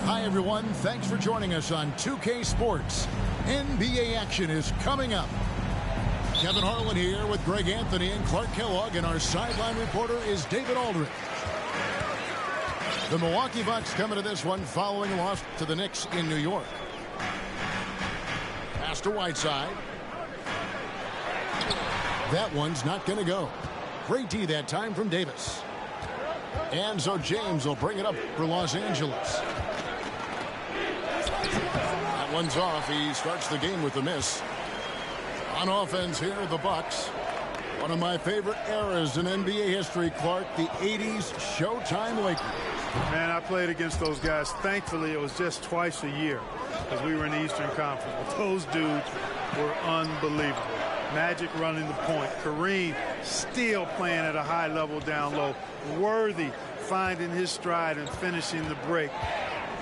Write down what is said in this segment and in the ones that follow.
Hi, everyone. Thanks for joining us on 2K Sports. NBA action is coming up. Kevin Harlan here with Greg Anthony and Clark Kellogg, and our sideline reporter is David Aldridge. The Milwaukee Bucks coming to this one following a loss to the Knicks in New York. Pass to Whiteside. That one's not going to go. Great D that time from Davis. And so James will bring it up for Los Angeles. That one's off. He starts the game with a miss. On offense here, the Bucks. One of my favorite eras in NBA history, Clark, the 80s Showtime Lakers. Man, I played against those guys. Thankfully, it was just twice a year because we were in the Eastern Conference. But those dudes were unbelievable. Magic running the point. Kareem still playing at a high level down low. Worthy finding his stride and finishing the break.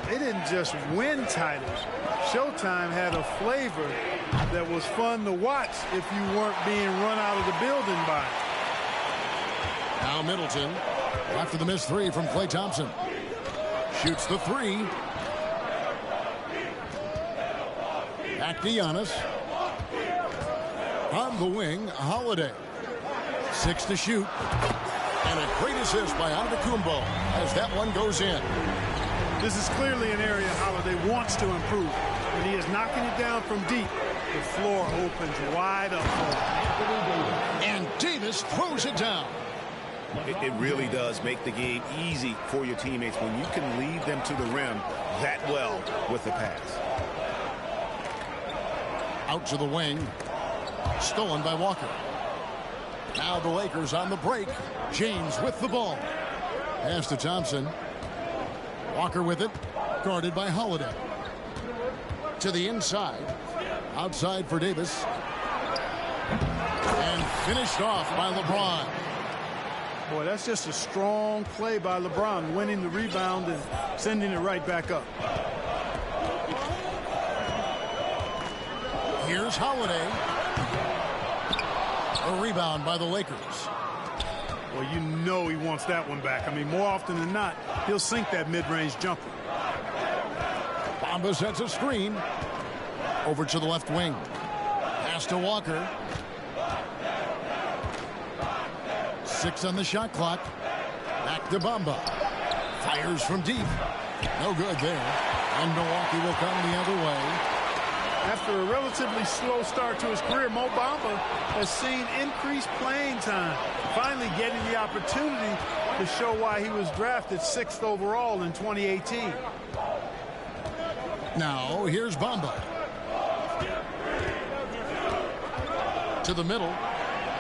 They didn't just win titles. Showtime had a flavor that was fun to watch if you weren't being run out of the building by it. Now Middleton, after the missed three from Klay Thompson. Shoots the three. Back to Giannis. On the wing, Holiday. 6 to shoot. And a great assist by Antetokounmpo as that one goes in. This is clearly an area Holiday wants to improve. When he is knocking it down from deep, the floor opens wide up for him. And Davis throws it down. It really does make the game easy for your teammates when you can lead them to the rim that well with the pass. Out to the wing. Stolen by Walker. Now the Lakers on the break. James with the ball. Pass to Thompson. Walker with it. Guarded by Holiday. To the inside. Outside for Davis. And finished off by LeBron. Boy, that's just a strong play by LeBron, winning the rebound and sending it right back up. Here's Holiday. A rebound by the Lakers. Well, you know he wants that one back. I mean, more often than not, he'll sink that mid-range jumper. Bamba sets a screen. Over to the left wing. Pass to Walker. 6 on the shot clock. Back to Bamba. Fires from deep. No good there. And Milwaukee will come the other way. After a relatively slow start to his career, Mo Bamba has seen increased playing time, finally getting the opportunity to show why he was drafted 6th overall in 2018. Now, here's Bamba. To the middle.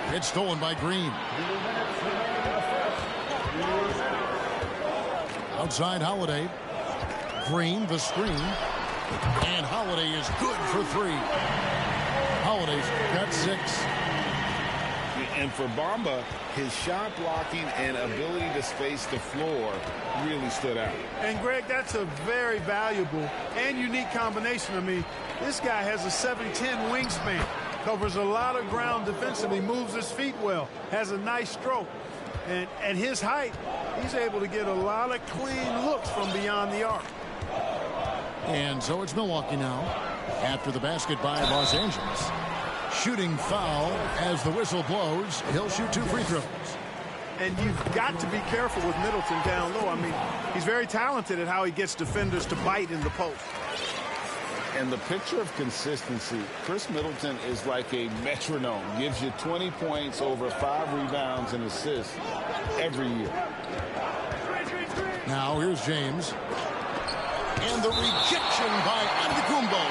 It's stolen by Green. Outside Holiday. Green, the screen. And Holiday is good for 3. Holiday's got 6. And for Bamba, his shot blocking and ability to space the floor really stood out. And Greg, that's a very valuable and unique combination. I mean, this guy has a 7'10" wingspan, covers a lot of ground defensively, moves his feet well, has a nice stroke. And at his height, he's able to get a lot of clean looks from beyond the arc. And so it's Milwaukee now after the basket by Los Angeles. Shooting foul as the whistle blows. He'll shoot 2 free throws. And you've got to be careful with Middleton down low. I mean, he's very talented at how he gets defenders to bite in the post. And the picture of consistency, Chris Middleton is like a metronome. Gives you 20 points, over 5 rebounds and assists every year. Now here's James. And the rejection by Antetokounmpo.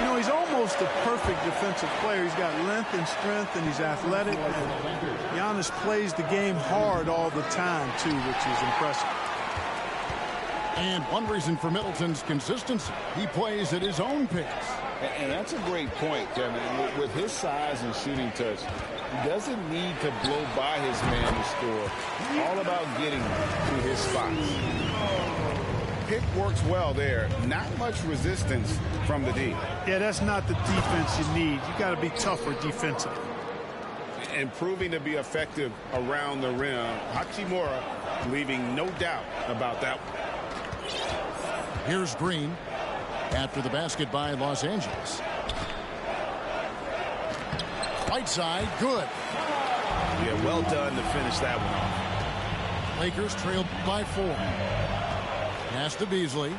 You know, he's almost a perfect defensive player. He's got length and strength, and he's athletic. And Giannis plays the game hard all the time, too, which is impressive. And one reason for Middleton's consistency, he plays at his own pace. And that's a great point, Kevin. With his size and shooting touch, he doesn't need to blow by his man to score. All about getting to his spots. Pick works well there. Not much resistance from the D. Yeah, that's not the defense you need. You got to be tougher defensively. And proving to be effective around the rim, Hachimura leaving no doubt about that one. Here's Green after the basket by Los Angeles. Right side, good. Yeah, well done to finish that one off. Lakers trail by 4. Pass to Beasley.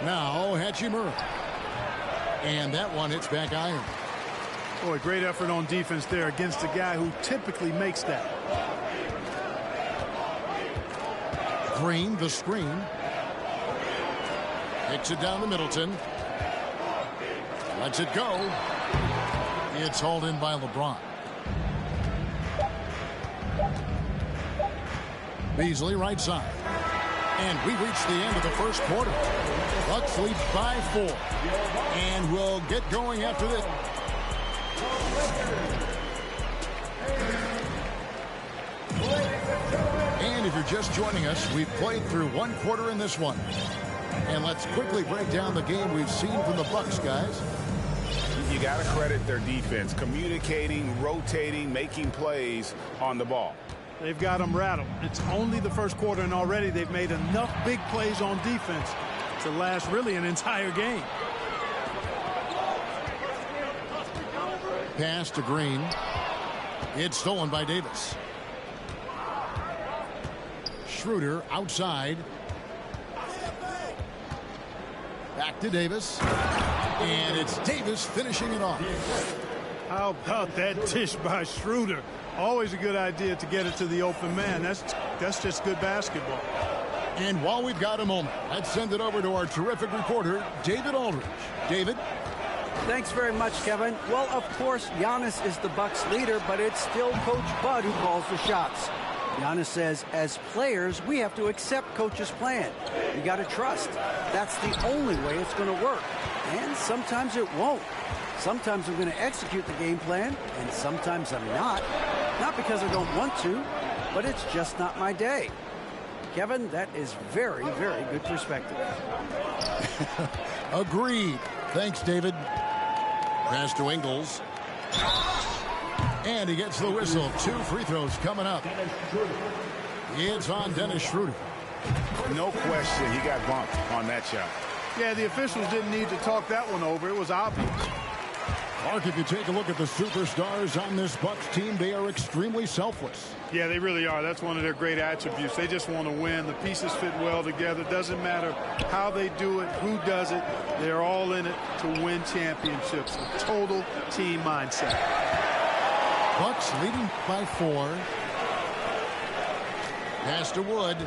Now Hachimura. And that one hits back iron. Boy, great effort on defense there against a guy who typically makes that. Green, the screen. Kicks it down to Middleton. Lets it go. It's hauled in by LeBron. Beasley right side. And we reach the end of the first quarter. Bucks lead by 4. And we'll get going after this. And if you're just joining us, we've played through 1 quarter in this one. And let's quickly break down the game we've seen from the Bucks, guys. You got to credit their defense, communicating, rotating, making plays on the ball. They've got them rattled. It's only the first quarter, and already they've made enough big plays on defense to last really an entire game. Pass to Green. It's stolen by Davis. Schroeder outside. Back to Davis. And it's Davis finishing it off. How about that dish by Schroeder? Always a good idea to get it to the open man. That's just good basketball. And while we've got a moment, let's send it over to our terrific reporter, David Aldridge. David? Thanks very much, Kevin. Well, of course, Giannis is the Bucks leader, but it's still Coach Bud who calls the shots. Giannis says, as players, we have to accept Coach's plan. You got to trust. That's the only way it's going to work. And sometimes it won't. Sometimes I'm going to execute the game plan, and sometimes I'm not. Not because I don't want to, but it's just not my day. Kevin, that is very, very good perspective. Agreed. Thanks, David. Pass to Ingles. And he gets the whistle. 2 free throws coming up. It's on Dennis Schroeder. No question he got bumped on that shot. Yeah, the officials didn't need to talk that one over. It was obvious. Mark, if you take a look at the superstars on this Bucks team, they are extremely selfless. Yeah, they really are. That's one of their great attributes. They just want to win. The pieces fit well together. Doesn't matter how they do it, who does it. They're all in it to win championships. A total team mindset. Bucks leading by 4. Pass to Wood.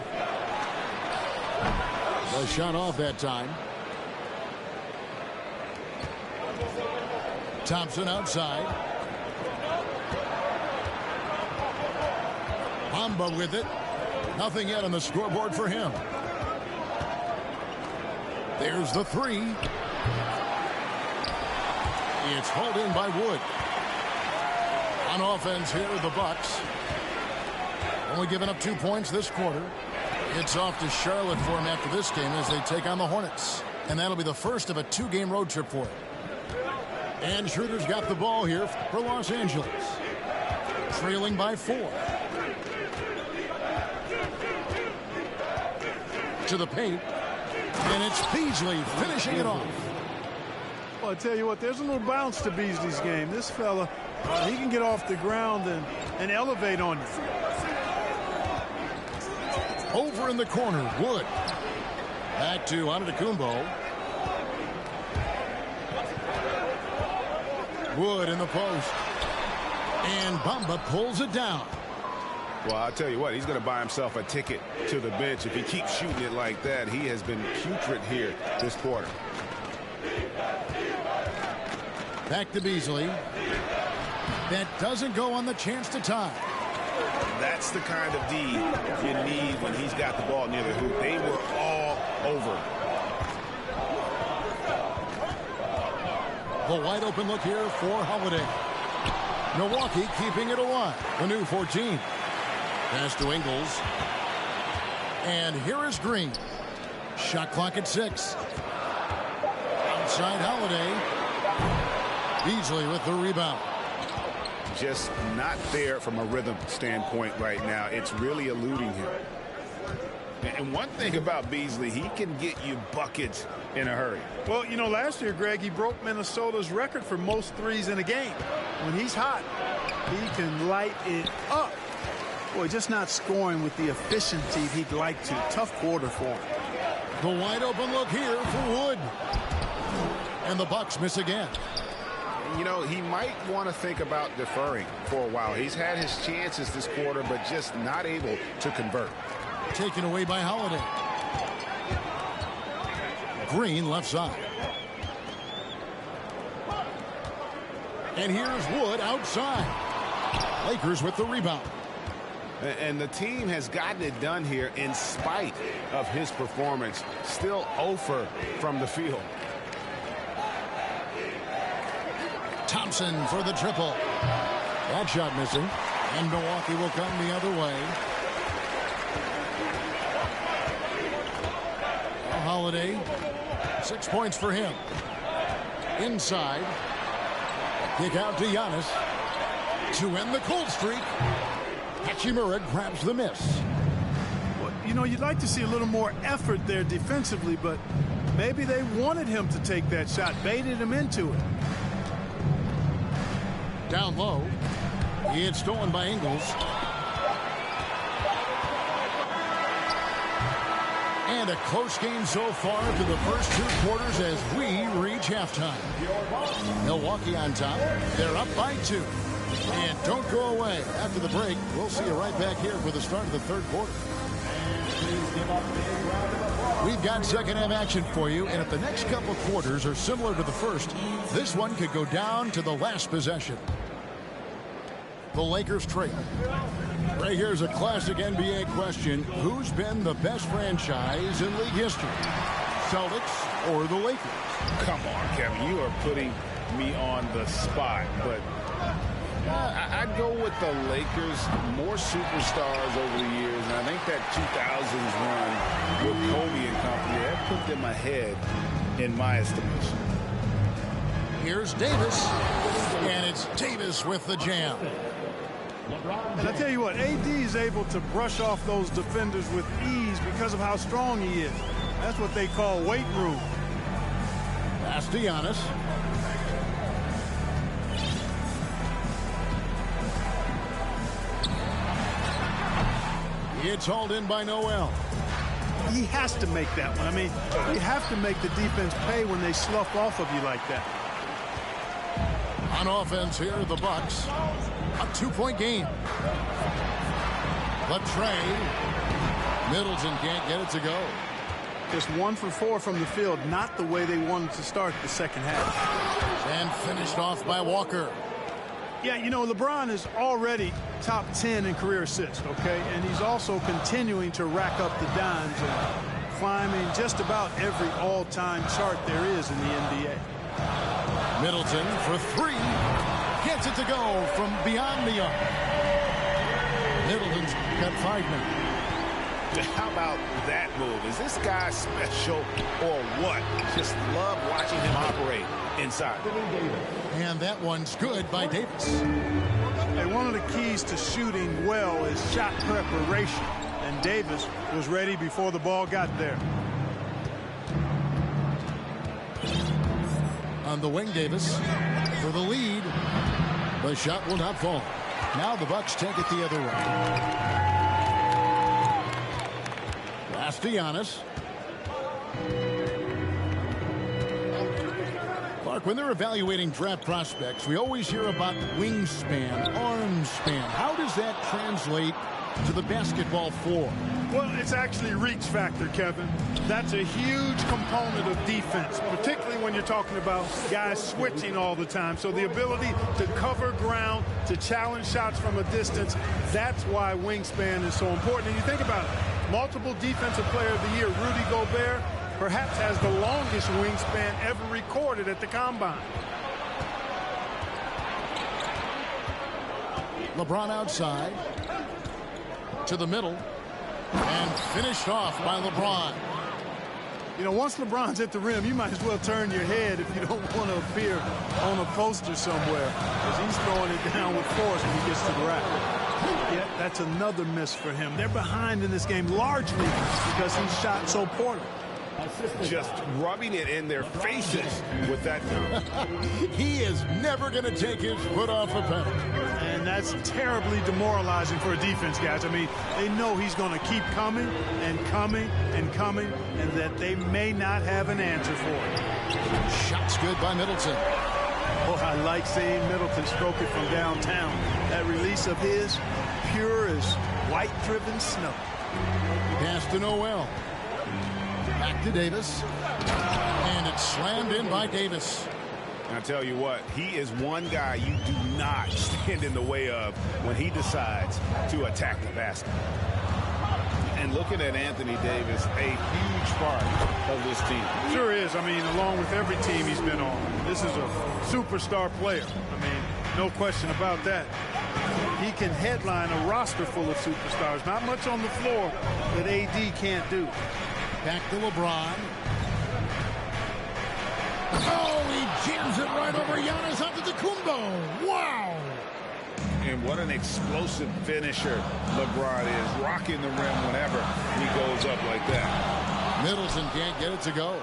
The shot off that time. Thompson outside. Bamba with it. Nothing yet on the scoreboard for him. There's the 3. It's hauled in by Wood. On offense here are the Bucks. Only giving up 2 points this quarter. It's off to Charlotte for him after this game as they take on the Hornets. And that'll be the first of a 2-game road trip for him. And Schroeder's got the ball here for Los Angeles. Trailing by 4. To the paint. And it's Beasley finishing it off. Well, I tell you what, there's a little bounce to Beasley's game. This fella, he can get off the ground and elevate on you. Over in the corner, Wood. Back to Antetokounmpo. Wood in the post. And Bamba pulls it down. Well, I'll tell you what, he's going to buy himself a ticket to the bench. If he keeps shooting it like that, he has been putrid here this quarter. Back to Beasley. That doesn't go on the chance to tie. That's the kind of D you need when he's got the ball near the hoop. They were all over. The wide open look here for Holiday. Milwaukee keeping it alive. The new 14. Pass to Ingles. And here is Green. Shot clock at 6. Outside Holiday. Beasley with the rebound. Just not there from a rhythm standpoint right now. It's really eluding him. And one thing about Beasley, he can get you buckets in a hurry. Well, you know, last year, Greg, he broke Minnesota's record for most threes in a game. When he's hot, he can light it up. Boy, just not scoring with the efficiency he'd like to. Tough quarter for him. The wide open look here for Wood. And the Bucks miss again. You know, he might want to think about deferring for a while. He's had his chances this quarter, but just not able to convert. Taken away by Holiday. Green left side. And here's Wood outside. Lakers with the rebound. And the team has gotten it done here in spite of his performance. Still 0 from the field. Thompson for the triple. That shot missing. And Milwaukee will come the other way. Holiday. 6 points for him. Inside. Kick out to Giannis. To end the cold streak. Hachimura grabs the miss. Well, you know, you'd like to see a little more effort there defensively, but maybe they wanted him to take that shot, baited him into it. Down low. It's stolen by Ingles. And a close game so far through the first 2 quarters as we reach halftime. Milwaukee on top. They're up by 2. And don't go away. After the break, we'll see you right back here for the start of the 3rd quarter. We've got second half action for you, and if the next couple of quarters are similar to the first, this one could go down to the last possession. The Lakers trail. Right here's a classic NBA question. Who's been the best franchise in league history? Celtics or the Lakers? Come on, Kevin. You are putting me on the spot, but I'd go with the Lakers. More superstars over the years, and I think that 2000s run with Kobe and company, that put them ahead in my estimation. Here's Davis, and it's Davis with the jam. And I tell you what, AD is able to brush off those defenders with ease because of how strong he is. That's what they call weight room. Pass to Giannis. It's hauled in by Noel. He has to make that one. I mean, you have to make the defense pay when they slough off of you like that. On offense here, the Bucks. A 2-point game. Latrey. Middleton can't get it to go. Just 1 for 4 from the field. Not the way they wanted to start the second half. And finished off by Walker. Yeah, you know, LeBron is already top 10 in career assists, okay? And he's also continuing to rack up the dimes and climbing just about every all-time chart there is in the NBA. Middleton for 3. Gets it to go from beyond the arc. Middleton's got 5 now. How about that move? Is this guy special or what? Just love watching him operate inside. And that one's good by Davis. Hey, one of the keys to shooting well is shot preparation. And Davis was ready before the ball got there. On the wing, Davis for the lead. The shot will not fall. Now the Bucks take it the other way. Pass to Giannis. Clark, when they're evaluating draft prospects, we always hear about wingspan, arm span. How does that translate to the basketball floor. Well, it's actually reach factor, Kevin. That's a huge component of defense, particularly when you're talking about guys switching all the time. So the ability to cover ground, to challenge shots from a distance, that's why wingspan is so important. And you think about it, multiple defensive player of the year, Rudy Gobert, perhaps has the longest wingspan ever recorded at the combine. LeBron outside to the middle and finished off by LeBron. You know, once LeBron's at the rim, you might as well turn your head if you don't want to appear on a poster somewhere, because he's throwing it down with force when he gets to the rack. Yeah, that's another miss for him. They're behind in this game largely because he shot so poorly. Just rubbing it in their faces with that. He is never going to take his foot off the pedal. And that's terribly demoralizing for a defense, guys. I mean, they know he's going to keep coming and coming and coming, and that they may not have an answer for it. Shots good by Middleton. Oh, I like seeing Middleton stroke it from downtown. That release of his, pure as white-driven snow. Pass to Noel. Back to Davis. And it's slammed in by Davis. I tell you what, he is one guy you do not stand in the way of when he decides to attack the basket. And looking at Anthony Davis, a huge part of this team. Sure is. I mean, along with every team he's been on, this is a superstar player. I mean, no question about that. He can headline a roster full of superstars. Not much on the floor that AD can't do. Back to LeBron. Oh, he jams it right over Giannis Antetokounmpo. Wow. And what an explosive finisher LeBron is, rocking the rim whenever he goes up like that. Middleton can't get it to go.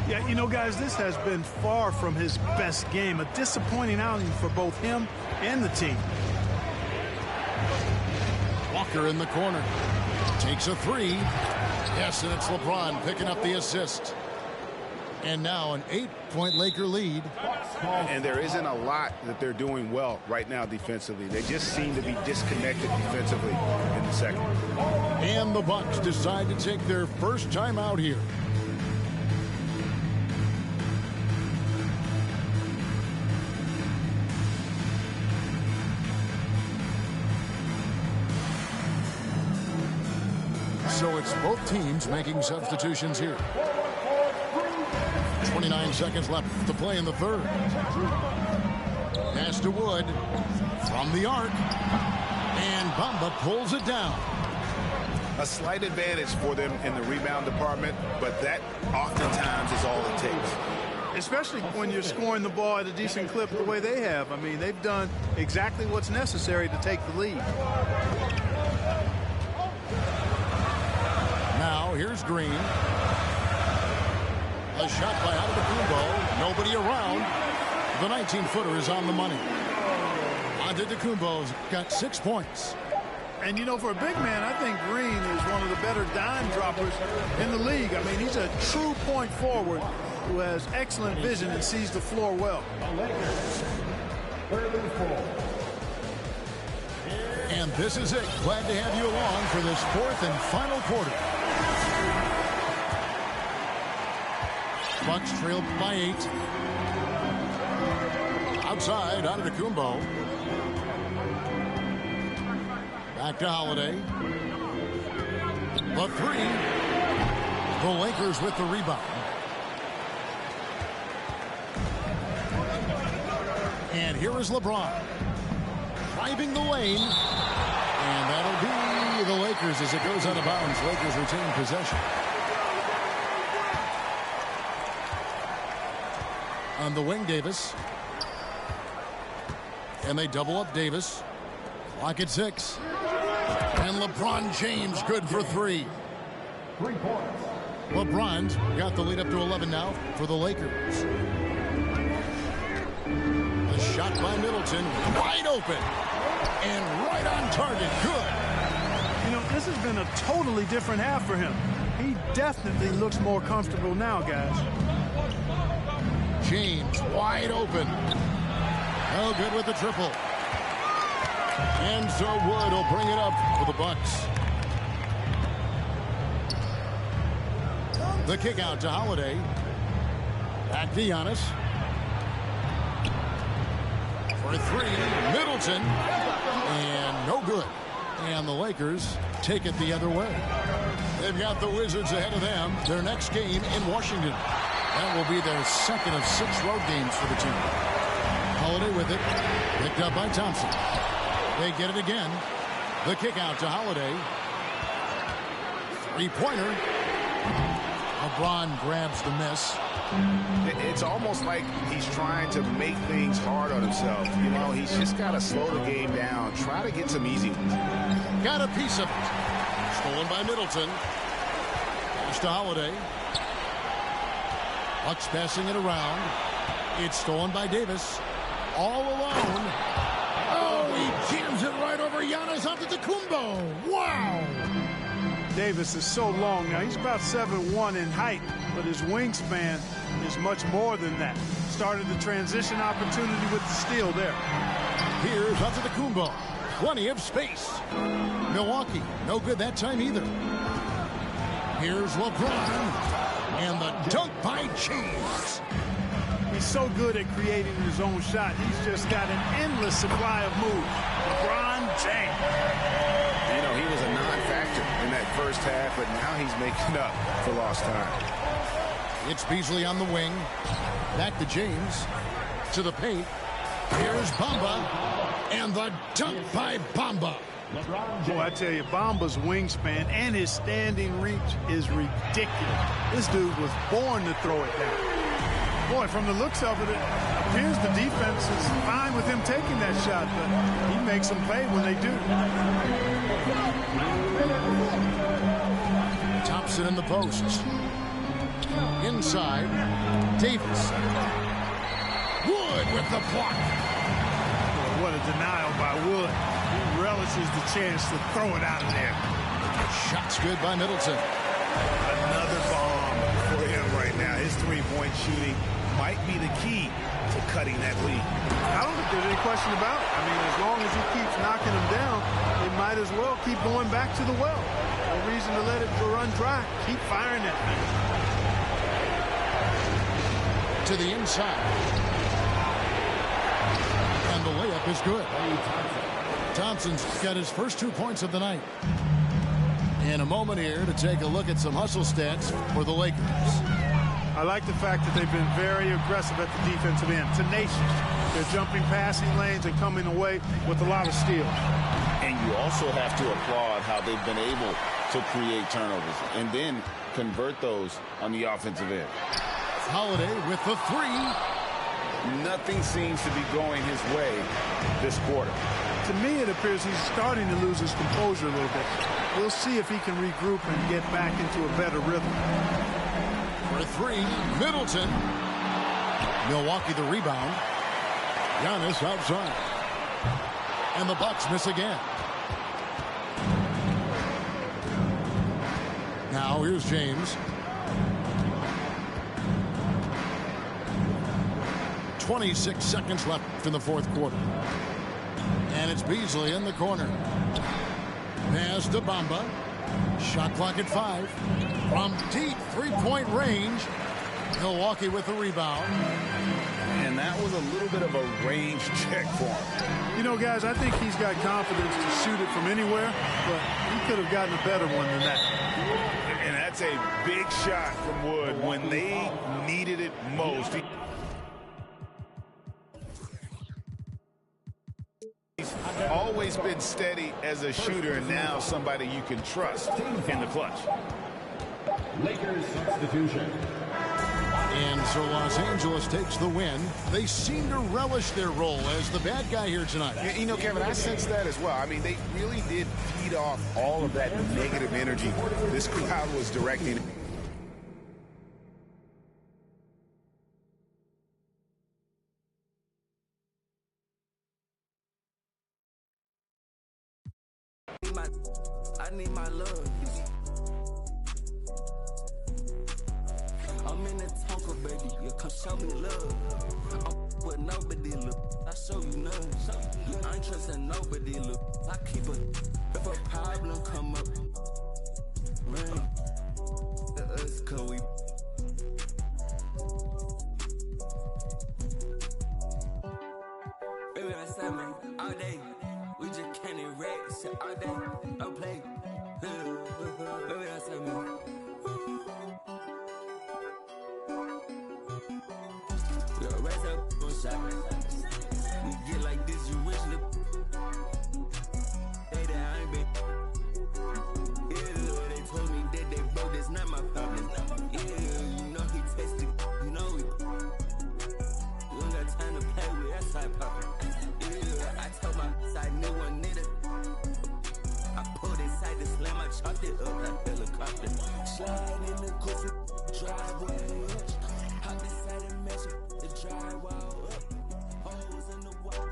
Yeah, you know, guys, this has been far from his best game. A disappointing outing for both him and the team. Walker in the corner. Takes a three. Yes, and it's LeBron picking up the assist. And now an 8-point Laker lead. And there isn't a lot that they're doing well right now defensively. They just seem to be disconnected defensively in the second. And the Bucks decide to take their first time out here. So it's both teams making substitutions here. 29 seconds left to play in the third. Pass to Wood from the arc. And Bamba pulls it down. A slight advantage for them in the rebound department, but that oftentimes is all it takes. Especially when you're scoring the ball at a decent clip the way they have. I mean, they've done exactly what's necessary to take the lead. Now here's Green. A shot by Antetokounmpo. Nobody around. The 19-footer is on the money. Antetokounmpo's got 6 points. And, you know, for a big man, I think Green is one of the better dime droppers in the league. I mean, he's a true point forward who has excellent vision and sees the floor well. And this is it. Glad to have you along for this fourth and final quarter. Bucks trailed by 8. Outside, Antetokounmpo. Back to Holiday. The three. The Lakers with the rebound. And here is LeBron. Driving the lane. And that'll be the Lakers as it goes out of bounds. Lakers retain possession. On the wing, Davis. And they double up Davis. Clock at 6. And LeBron James good for 3. 3 points. LeBron's got the lead up to 11 now for the Lakers. A shot by Middleton. Wide open. And right on target. Good. You know, this has been a totally different half for him. He definitely looks more comfortable now, guys. James wide open. Oh, good with the triple. And so Wood will bring it up for the Bucks. The kick out to Holiday. Back to Giannis. For three, Middleton. And no good. And the Lakers take it the other way. They've got the Wizards ahead of them. Their next game in Washington. That will be their second of 6 road games for the team. Holiday with it. Picked up by Thompson. They get it again. The kick out to Holiday. Three-pointer. LeBron grabs the miss. It's almost like he's trying to make things hard on himself. You know, he's just got to slow the game down. Try to get some easy ones. Got a piece of it. Stolen by Middleton. Pass to Holiday. Bucks passing it around. It's stolen by Davis. All alone. Oh, he jams it right over Giannis Antetokounmpo. Wow. Davis is so long now. He's about 7'1" in height, but his wingspan is much more than that. Started the transition opportunity with the steal there. Here's Antetokounmpo. Plenty of space. Milwaukee, no good that time either. Here's LeBron. And the dunk by James. He's so good at creating his own shot. He's just got an endless supply of moves. LeBron James. You know, he was a non-factor in that first half, but now he's making up for lost time. It's Beasley on the wing. Back to James. To the paint. Here's Bamba. And the dunk by Bamba. Boy, I tell you, Bamba's wingspan and his standing reach is ridiculous. This dude was born to throw it down. Boy, from the looks of it, it appears the defense is fine with him taking that shot, but he makes them pay when they do. Thompson in the posts. Inside, Davis. Wood with the block. What a denial by Wood. He relishes the chance to throw it out of there. Shot's good by Middleton. Another bomb for him right now. His three-point shooting might be the key to cutting that lead. I don't think there's any question about it. I mean, as long as he keeps knocking them down, they might as well keep going back to the well. No reason to let it run dry. Keep firing that thing. To the inside. And the layup is good. Thompson's got his first 2 points of the night. In a moment here to take a look at some hustle stats for the Lakers. I like the fact that they've been very aggressive at the defensive end. Tenacious. They're jumping passing lanes and coming away with a lot of steals. And you also have to applaud how they've been able to create turnovers and then convert those on the offensive end. Holiday with the three. Nothing seems to be going his way this quarter. To me, it appears he's starting to lose his composure a little bit. We'll see if he can regroup and get back into a better rhythm. For three, Middleton. Milwaukee the rebound. Giannis outside. And the Bucks miss again. Now here's James. 26 seconds left in the fourth quarter. And it's Beasley in the corner. Pass to Bamba. Shot clock at 5. From deep three-point range. Milwaukee with the rebound. And that was a little bit of a range check for him. You know, guys, I think he's got confidence to shoot it from anywhere, but he could have gotten a better one than that. And that's a big shot from Wood when they needed it most. He's always been steady as a shooter, and now somebody you can trust in the clutch. Lakers substitution. And so Los Angeles takes the win. They seem to relish their role as the bad guy here tonight. Yeah, you know, Kevin, I sense that as well. I mean, they really did feed off all of that negative energy this crowd was directing. I need my love. I'm in the Tonka, baby. You come show me love. I'm with nobody, look. I show you none. I ain't trusting nobody, look. I keep it. If a problem come up, rain. Us cause we. Baby, that's me all day. We just can't erase shit all day. I play. Baby, that's me. We raise up on shot. We get like this, you wish the. They that I ain't been. Yeah, they told me that they broke, that's not my problem. Yeah, you know he tested, you know we. You ain't got time to play with that side poppin'. Yeah, I told my side new one nigga. I pulled inside the slam, I chopped it up like helicopter. Slide in the goofy driveway. Hop inside and measure the drywall up. Holes in the wall.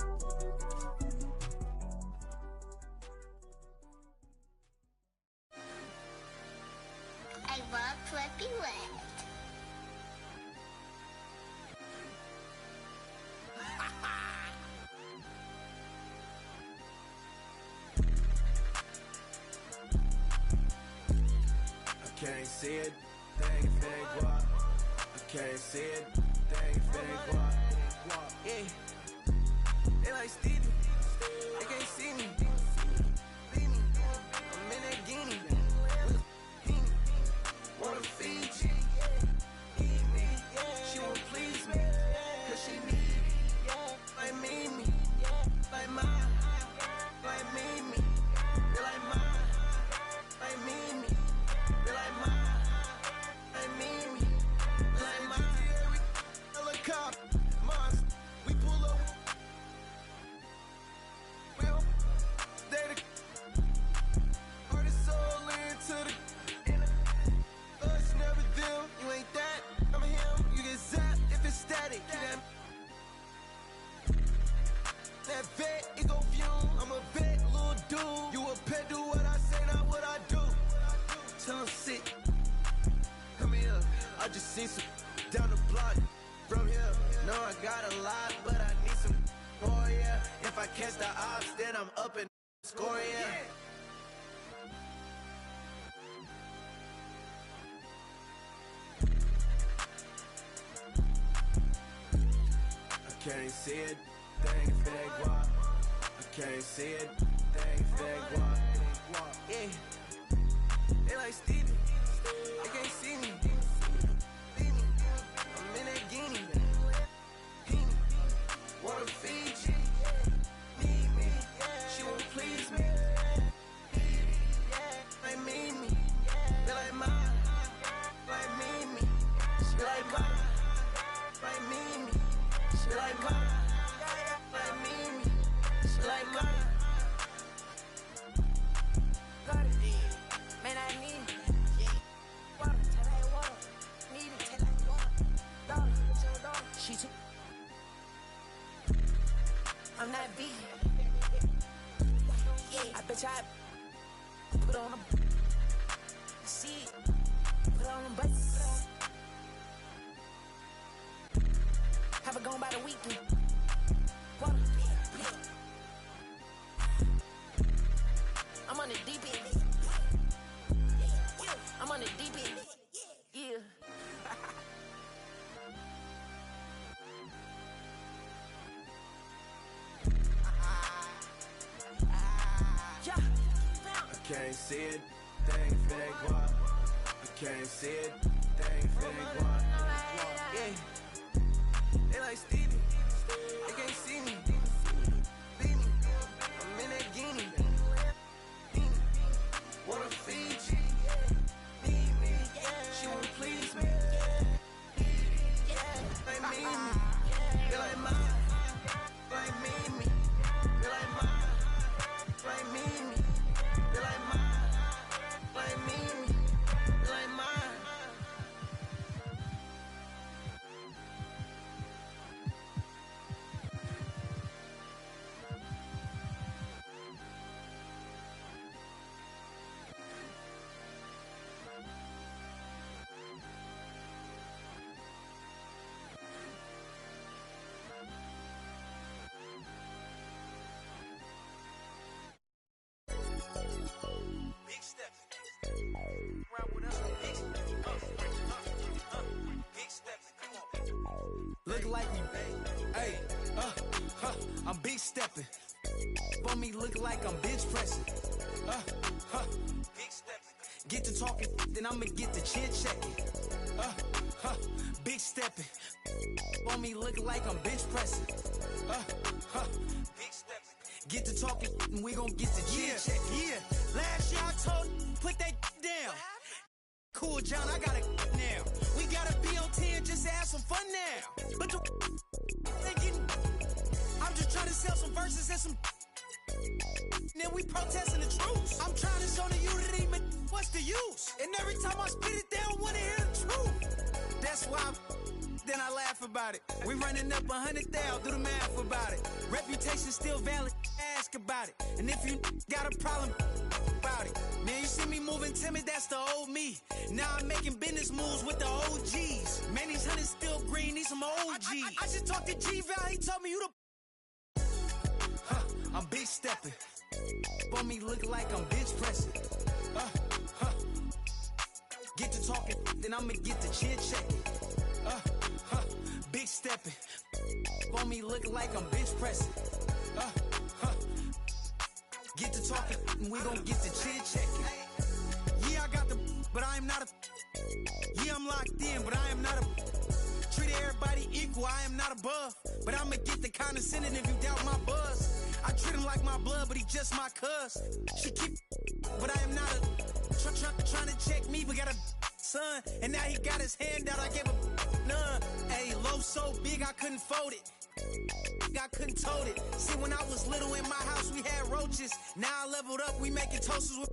I love Flippy Wet. I can't see it, thing if it ain't guap. I can't see it, thing if it ain't guap. Yeah, they like Stevie, they can't see me. I'm in that guinea, wanna feed you. She won't please me, cause she need me. Like me, like mine, like me, like mine, like me. Like mine, like me, like mine. Helicopter, monster, we pull up. Will, they the artist soul into the. Us never them, you ain't that. I'm him, you get zapped if it's static. That vet, it go fume. I'm a vet, little dude. You a pet, do what I say, not what I do. Tell him sit. Come here, I just seen some down the block from here. No, I got a lot, but I need some more, yeah. If I catch the ops, then I'm up and score, yeah. I can't see it, thing if it ain't guap. I can't see it, thing if it ain't guap. Yeah. They like Stevie, they can't see me. I'm in that guinea. Wanna feed you. Need me. She won't please me. Like me. They like mine. Like me. She like mine. Like me. She like mine. Like me. She like mine. Man, I need it. Water, tell that water. Need it, tell that water. Dollar, what's your dollar? She took. I'm not big. Yeah, I bet you I put on a. See it. Put on them butts. Have it gone by the weekend. Water, yeah. I'm on the deep end. I'm on the deep end. Yeah. I can't see it, thing if it ain't guap. I can't see it, thing if it ain't guap. Yeah. They like Stevie, they can't see me. I'm in that guinea. Wanna feed you. She won't please me. Like me. They like mine. Like me. They like mine. Like me. They like mine. Like me. They like mine. stepping. For me, look like I'm bench pressing. Big stepping. Get to talking, then I'ma get to chin checking. Big stepping. For me, look like I'm bench pressing. Big stepping. Get to talking, and we gon' get to chin checking. Yeah. Last year I told put that down. Cool, John, I got it now. We gotta be on 10 just to have some fun now. But they getting, I'm just trying to sell some verses and some. Then we protesting the truth. I'm trying to show the unity, but what's the use? And every time I spit it, they don't wanna hear the truth. That's why then I laugh about it. We running up 100,000, do the math about it. Reputation still valid, ask about it. And if you got a problem about it, man, you see me moving timid, that's the old me. Now I'm making business moves with the OGs. Man, these hunters still green, need some OGs. I just talked to G-Val, he told me you the. I'm big stepping. For me, look like I'm bench pressing. Get to talking, then I'ma get to chin checking. Big stepping. For me, look like I'm bench pressing. Get to talking, and we gon' get to chin checking. Yeah, I got the, but I am not a. Yeah, I'm locked in, but I am not a. Treat everybody equal, I am not above. But I'ma get the condescending if you doubt my buzz. I treat him like my blood, but he just my cuz. She keep, but I am not a. Trying to check me, but got a son. And now he got his hand out, I gave him none. Hey, low so big I couldn't fold it. I couldn't tote it. See, when I was little in my house, we had roaches. Now I leveled up, we making toasters with.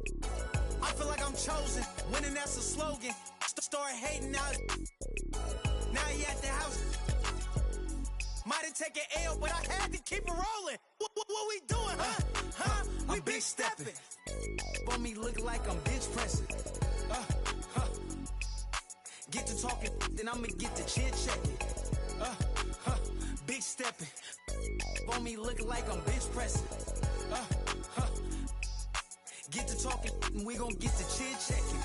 I feel like I'm chosen. Winning, that's a slogan. Start hating now. Now he at the house. Might have taken L, but I had to keep it rolling. What we doing, huh? We big stepping. For me, look like I'm bench pressing. Get to talking, then I'ma get to chin checking. Big stepping. For me, look like I'm bench pressing. Get to talking, and we gon' get to chin checking.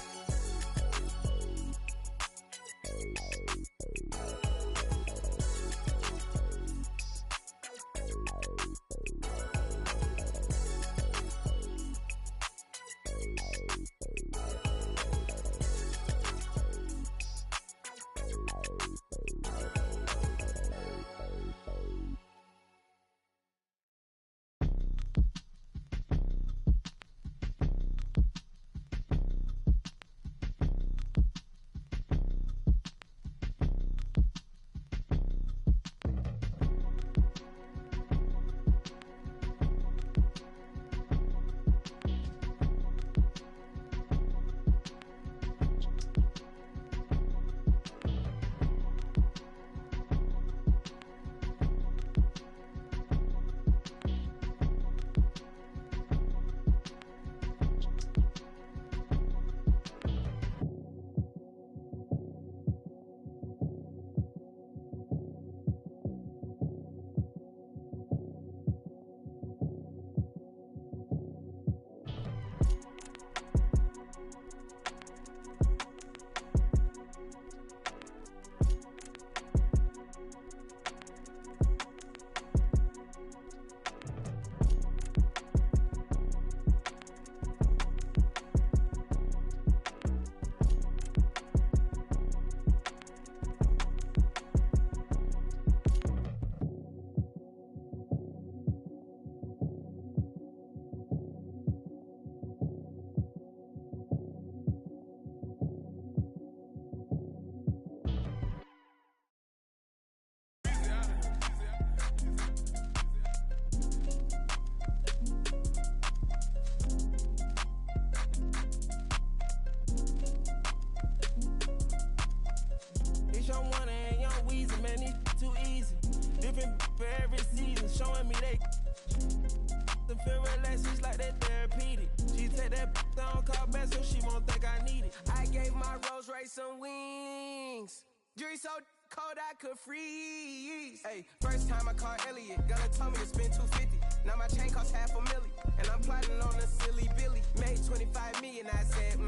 Some wings. Jury so cold I could freeze. Hey, first time I called Elliot, gonna tell me to spend $250. Now my chain costs $500,000, and I'm plotting on a silly Billy. Made 25 million, I said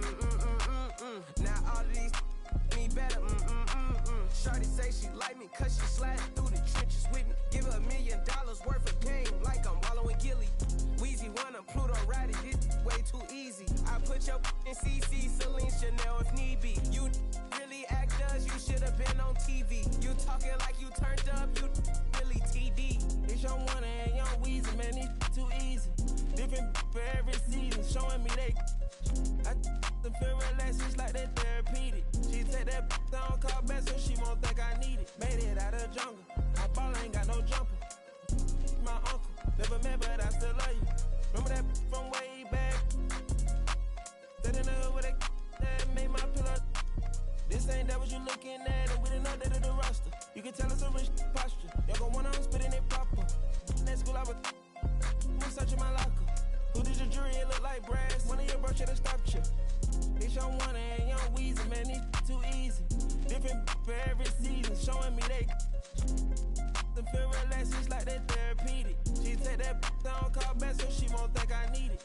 Now all of these me better Shorty say she like me 'cause she sliding through the trenches with me. Give her $1 million worth of game like I'm wallowing Gilly. Weezy wanna Pluto ride it, this way too easy. I put your in CC, Celine, Chanel if need be. You really actors, you should have been on TV. You talking like you turned up, you really TD. It's your one and young Weezy, man, it's too easy. Different for every season, showing me they. I feel relaxed, it's like that therapeutic. She take that down, call back so she won't think I need it. Made it out of the jungle, I ball ain't got no jumper. My uncle, never met but I still love you. Remember that from way back? That in the hood where that made my pillow. This ain't that what you looking at, and we didn't update the roster. You can tell it's a rich posture. Y'all gon' want on spitting it proper. That school I was searching my locker. Who did your jury? It look like brass. One of your bro should've stopped you. It's your one and young Weezy, man, it's too easy. Different for every season, showing me they. Feel relaxed, it's like that therapeutic. She take that down, call back so she won't think I need it.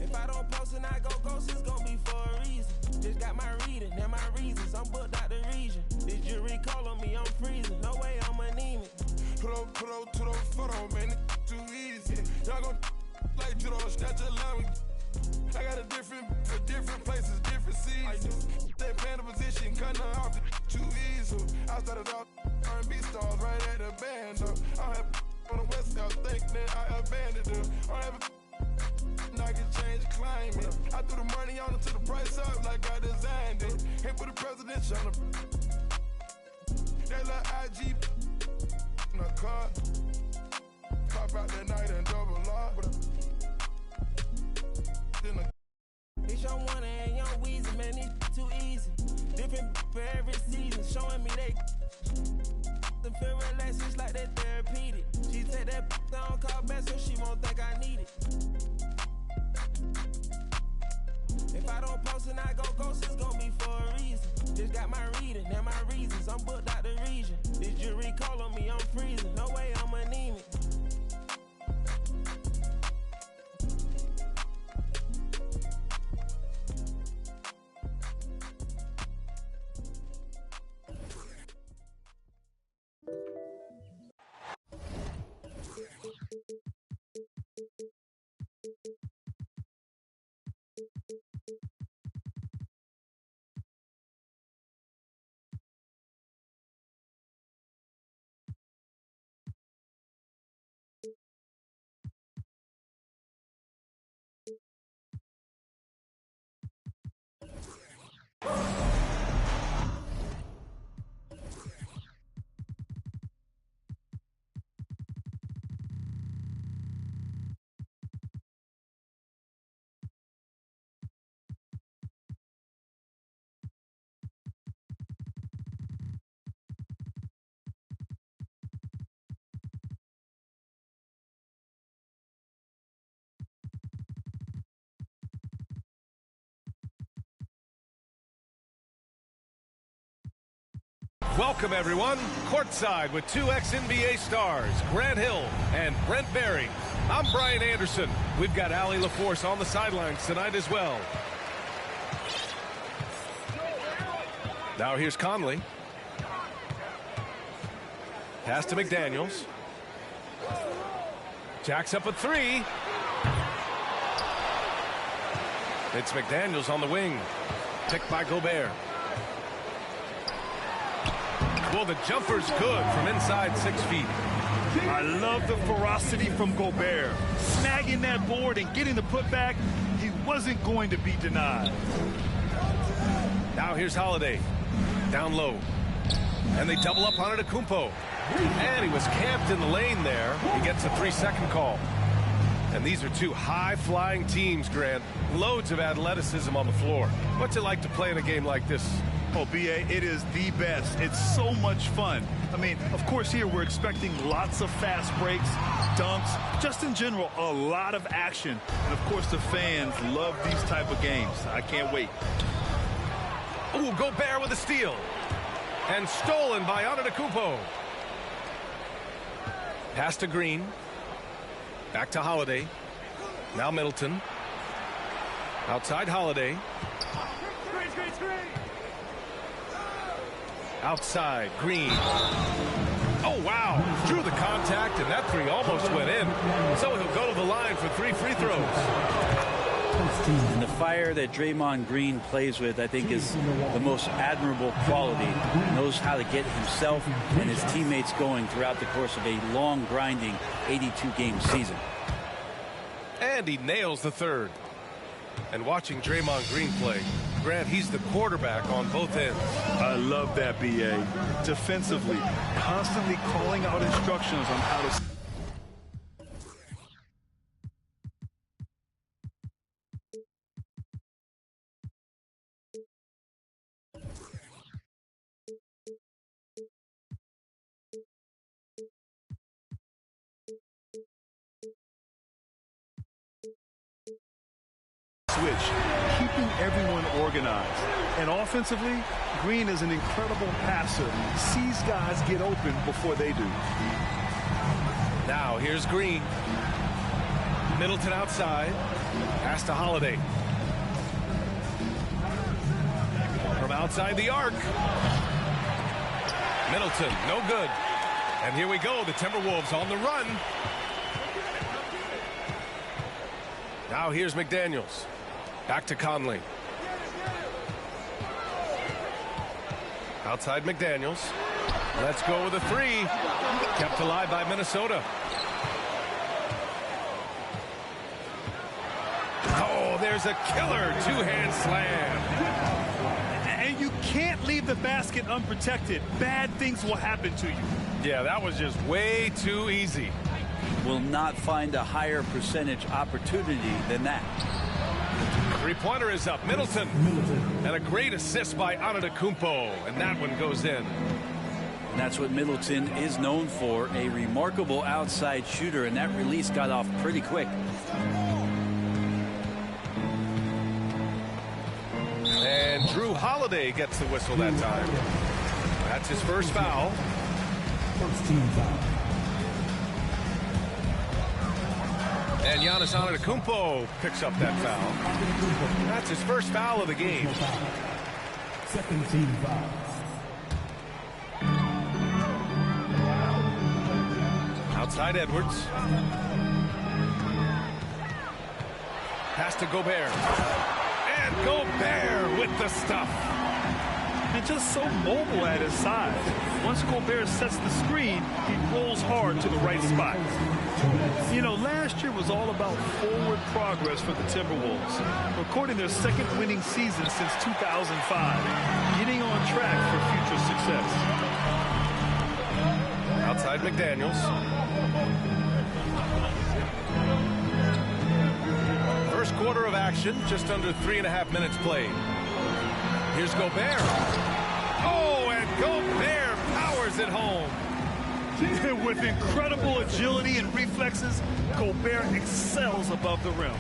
If I don't post and I go ghost, it's gon' be for a reason. Just got my reading and my reasons. I'm booked out the region. This jury call on me, I'm freezing. No way I'm anemic. Put up to the photo, man, it's too easy. Y'all gon' like judo, snatch a line. I got a different for different places, different seasons. They playing the position, cutting her off too easy. I started off R&B stars right at the band. I have on the West Coast, think that I abandoned them. I have I can change climate. I threw the money on it to the price up like I designed it. Hit with the presidential on the. That little IG in the car. Pop out that night and double R. It's your one and young Weezy, man, it's too easy. Different for every season, showing me they. Feel relaxed, it's like that therapeutic. She take that down, call back so she won't think I need it. If I don't post and I go ghost, it's gon' be for a reason. Just got my reading and my reasons. I'm booked out the region. This jury call on me, I'm freezing. No way I'm anemic. Welcome, everyone. Courtside with two ex-NBA stars, Grant Hill and Brent Barry. I'm Brian Anderson. We've got Allie LaForce on the sidelines tonight as well. Now here's Conley. Pass to McDaniels. Jacks up a three. It's McDaniels on the wing. Picked by Gobert. Well, the jumper's good from inside 6 feet. I love the ferocity from Gobert. Snagging that board and getting the putback, he wasn't going to be denied. Now here's Holiday. Down low. And they double up on Antetokounmpo. And he was camped in the lane there. He gets a 3-second call. And these are two high-flying teams, Grant. Loads of athleticism on the floor. What's it like to play in a game like this? Oh, B.A., it is the best. It's so much fun. I mean, of course, here we're expecting lots of fast breaks, dunks, just in general, a lot of action. And, of course, the fans love these type of games. I can't wait. Ooh, Gobert with a steal. And stolen by Antetokounmpo. Pass to Green. Back to Holiday. Now Middleton. Outside Holiday. Outside, Green. Oh, wow. Drew the contact, and that three almost went in. So he'll go to the line for 3 free throws. And the fire that Draymond Green plays with, I think, is the most admirable quality. He knows how to get himself and his teammates going throughout the course of a long, grinding 82-game season. And he nails the third. And watching Draymond Green play, Grant, he's the quarterback on both ends. I love that, B.A. Defensively, constantly calling out instructions on how to... switch, keeping everyone organized. And offensively, Green is an incredible passer. Sees guys get open before they do. Now here's Green. Middleton outside. Pass to Holiday. From outside the arc. Middleton, no good. And here we go, the Timberwolves on the run. Now here's McDaniels. Back to Conley. Outside McDaniels. Let's go with a three. Kept alive by Minnesota. Oh, there's a killer two-hand slam. And you can't leave the basket unprotected. Bad things will happen to you. Yeah, that was just way too easy. Will not find a higher percentage opportunity than that. Three-pointer is up. Middleton. And a great assist by Antetokounmpo. And that one goes in. And that's what Middleton is known for, a remarkable outside shooter, and that release got off pretty quick. And Drew Holiday gets the whistle that time. That's his first foul. First team foul. And Giannis Antetokounmpo picks up that foul. That's his first foul of the game. Second team foul. Outside Edwards. Pass to Gobert. And Gobert with the stuff. And just so mobile at his size. Once Gobert sets the screen, he rolls hard to the right spot. You know, last year was all about forward progress for the Timberwolves, recording their second winning season since 2005, getting on track for future success. Outside McDaniels. First quarter of action, just under 3.5 minutes played. Here's Gobert. Oh, and Gobert powers it home. With incredible agility and reflexes, Gobert excels above the rim.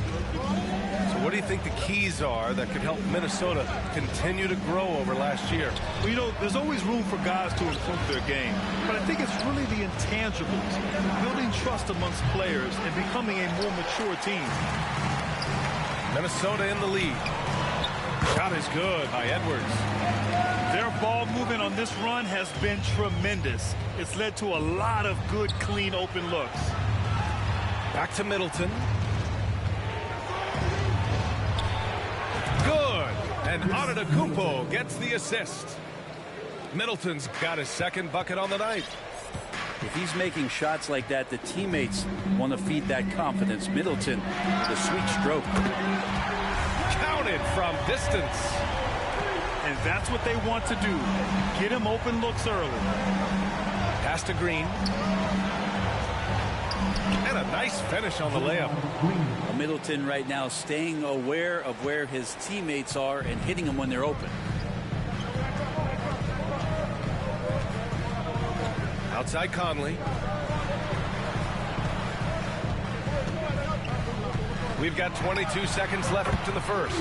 So what do you think the keys are that could help Minnesota continue to grow over last year? Well, you know, there's always room for guys to improve their game. But I think it's really the intangibles, building trust amongst players and becoming a more mature team. Minnesota in the lead. Shot is good by Edwards. Their ball movement on this run has been tremendous. It's led to a lot of good, clean, open looks. Back to Middleton. Good. And Antetokounmpo gets the assist. Middleton's got his second bucket on the night. If he's making shots like that, the teammates want to feed that confidence. Middleton, the sweet stroke. Counted from distance. And that's what they want to do. Get him open looks early. Pass to Green. And a nice finish on the layup. Middleton right now staying aware of where his teammates are and hitting them when they're open. Outside Conley. We've got 22 seconds left in the first.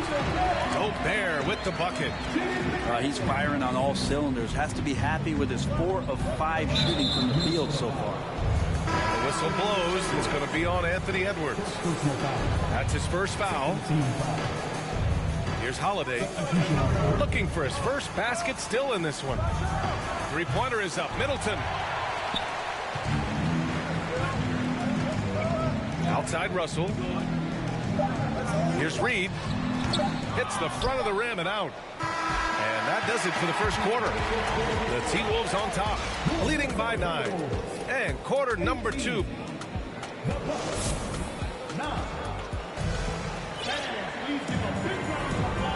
Gobert with the bucket. He's firing on all cylinders. Has to be happy with his 4 of 5 shooting from the field so far. The whistle blows. It's going to be on Anthony Edwards. That's his first foul. Here's Holiday. Looking for his first basket still in this one. Three-pointer is up. Middleton. Outside Russell. Here's Reed. Hits the front of the rim and out. And that does it for the first quarter. The T-Wolves on top, leading by 9. And quarter number 2.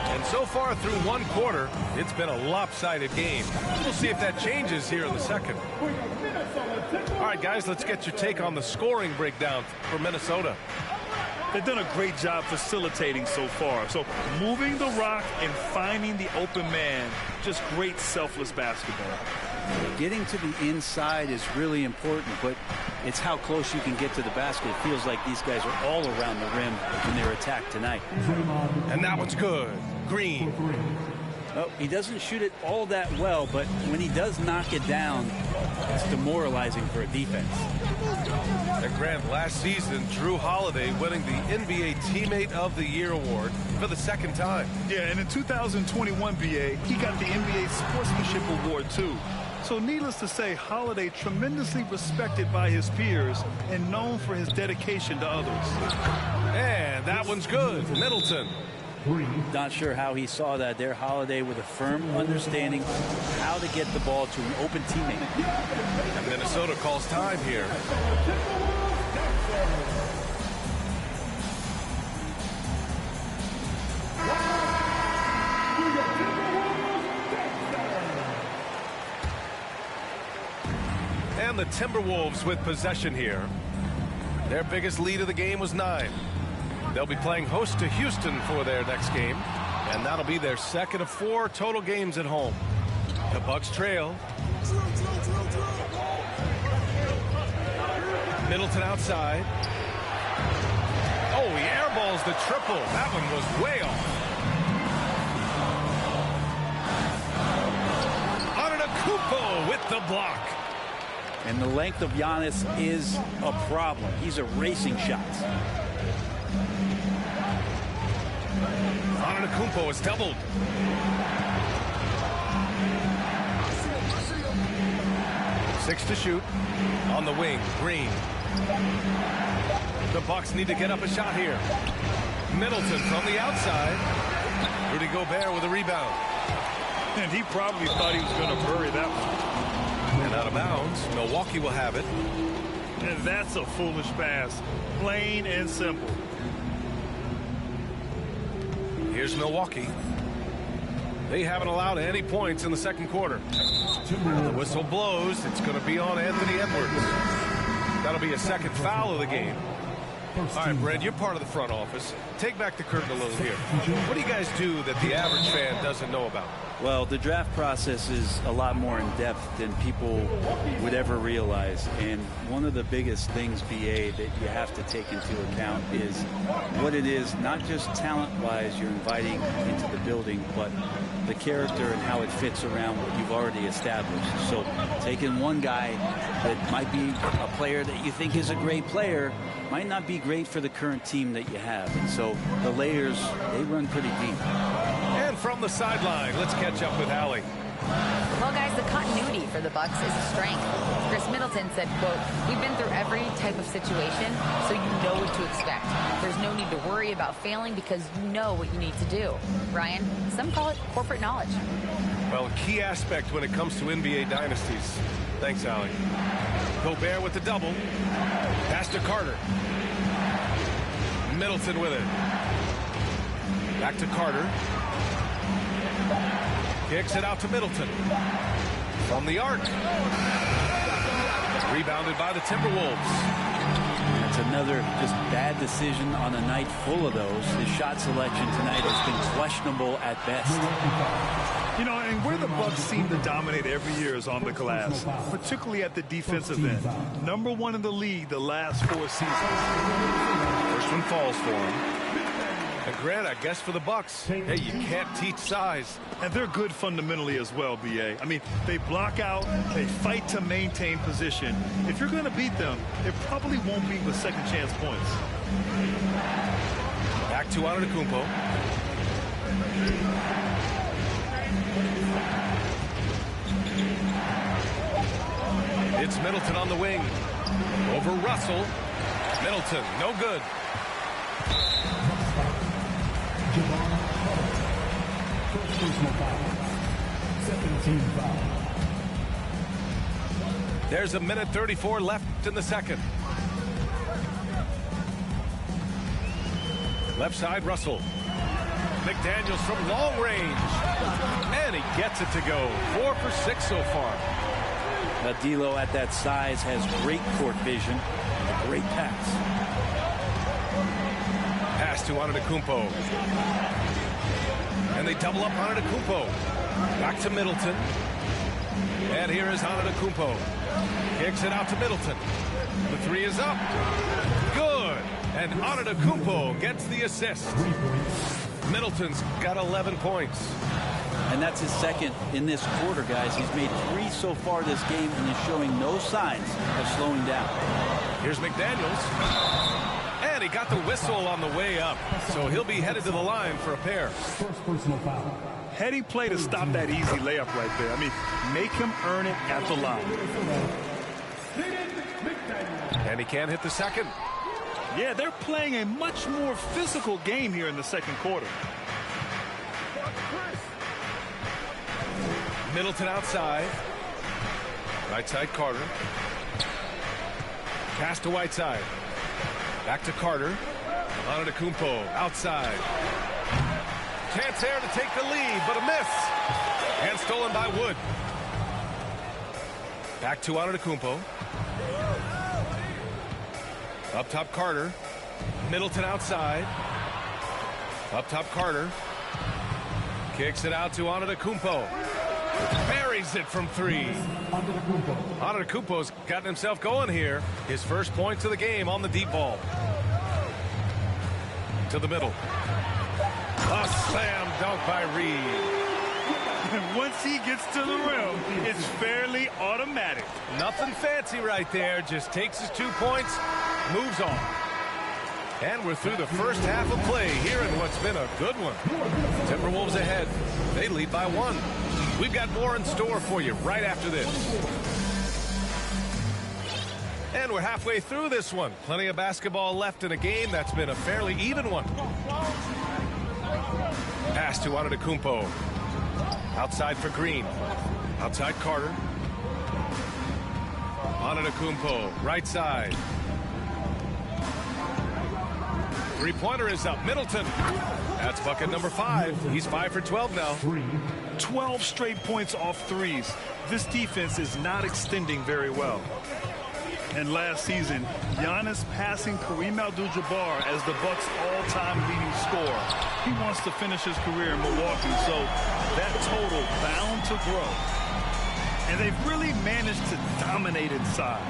And so far through one quarter, it's been a lopsided game. We'll see if that changes here in the second. All right, guys, let's get your take on the scoring breakdown for Minnesota. They've done a great job facilitating so far. So moving the rock and finding the open man, just great selfless basketball. Getting to the inside is really important, but it's how close you can get to the basket. It feels like these guys are all around the rim in their attack tonight. And that one's good. Green. Oh, he doesn't shoot it all that well, but when he does knock it down, it's demoralizing for a defense. And Grant, last season, Drew Holiday winning the NBA Teammate of the Year award for the second time. Yeah, and in 2021, BA, he got the NBA Sportsmanship Award, too. So needless to say, Holiday tremendously respected by his peers and known for his dedication to others. And that one's good. Middleton. Not sure how he saw that there. Holiday with a firm understanding how to get the ball to an open teammate. And Minnesota calls time here. And the Timberwolves with possession here. Their biggest lead of the game was 9. They'll be playing host to Houston for their next game, and that'll be their second of 4 total games at home. The Bucks trail. Middleton outside. Oh, he airballs the triple. That one was way off. Antetokounmpo with the block. And the length of Giannis is a problem. He's erasing shots. Antetokounmpo is doubled. Six to shoot. On the wing, Green. The Bucks need to get up a shot here. Middleton from the outside. Rudy Gobert with a rebound. And he probably thought he was going to bury that one. And out of bounds, Milwaukee will have it. And that's a foolish pass. Plain and simple. Here's Milwaukee. They haven't allowed any points in the second quarter. The whistle blows. It's going to be on Anthony Edwards. That'll be a second foul of the game. All right, Brad, you're part of the front office. Take back the curtain a little here. What do you guys do that the average fan doesn't know about? Well, the draft process is a lot more in depth than people would ever realize. And one of the biggest things, BA, that you have to take into account is what it is, not just talent-wise you're inviting into the building, but the character and how it fits around what you've already established. So taking one guy that might be a player that you think is a great player might not be great for the current team that you have. And so the layers, they run pretty deep. And from the sideline, let's catch up with Allie. Well, guys, the continuity for the Bucks is a strength. Chris Middleton said, quote, "We've been through every type of situation, so you know what to expect. There's no need to worry about failing because you know what you need to do." Ryan, some call it corporate knowledge. Well, a key aspect when it comes to NBA dynasties. Thanks, Allie. Gobert with the double. Pass to Carter. Middleton with it. Back to Carter. Kicks it out to Middleton. From the arc. Rebounded by the Timberwolves. That's another just bad decision on a night full of those. His shot selection tonight has been questionable at best. You know, and where the Bucks seem to dominate every year is on the glass, particularly at the defensive end. #1 in the league the last 4 seasons. First one falls for him. And Grant, I guess for the Bucks, hey, you can't teach size. And they're good fundamentally as well, BA. I mean, they block out, they fight to maintain position. If you're going to beat them, it probably won't be with second chance points. Back to Antetokounmpo. It's Middleton on the wing. Over Russell. Middleton, no good. First personal foul. Second team foul. There's a minute 34 left in the second. Left side, Russell. McDaniels from long range. And he gets it to go. 4 for 6 so far. D'Lo at that size has great court vision and a great pass. Pass to Antetokounmpo. And they double up Antetokounmpo. Back to Middleton. And here is Antetokounmpo. Kicks it out to Middleton. The three is up. Good. And Antetokounmpo gets the assist. Middleton's got 11 points. And that's his second in this quarter, guys. He's made 3 so far this game and is showing no signs of slowing down. Here's McDaniels. And he got the whistle on the way up. So he'll be headed to the line for a pair. First personal foul. Heady play to stop that easy layup right there. I mean, make him earn it at the line. And he can't hit the second. Yeah, they're playing a much more physical game here in the second quarter. Middleton outside. Right side, Carter. Pass to Whiteside. Back to Carter. Antetokounmpo outside. Chance there to take the lead, but a miss. And stolen by Wood. Back to Antetokounmpo. Up top, Carter. Middleton outside. Up top, Carter. Kicks it out to Antetokounmpo. Buries it from 3. Antetokounmpo's gotten himself going here. His first points of the game on the deep ball. To the middle. A slam dunk by Reed. And once he gets to the rim, it's fairly automatic. Nothing fancy right there. Just takes his 2 points, moves on. And we're through the first half of play here in what's been a good one. Timberwolves ahead. They lead by 1. We've got more in store for you right after this. And we're halfway through this one. Plenty of basketball left in a game that's been a fairly even one. Pass to Antetokounmpo. Outside for Green. Outside Carter. Antetokounmpo, right side. Three-pointer is up. Middleton. That's bucket number 5. He's 5 for 12 now. 12 straight points off threes. This defense is not extending very well. And last season, Giannis passing Kareem Abdul-Jabbar as the Bucks' all-time leading scorer. He wants to finish his career in Milwaukee, so that total bound to grow. And they've really managed to dominate inside.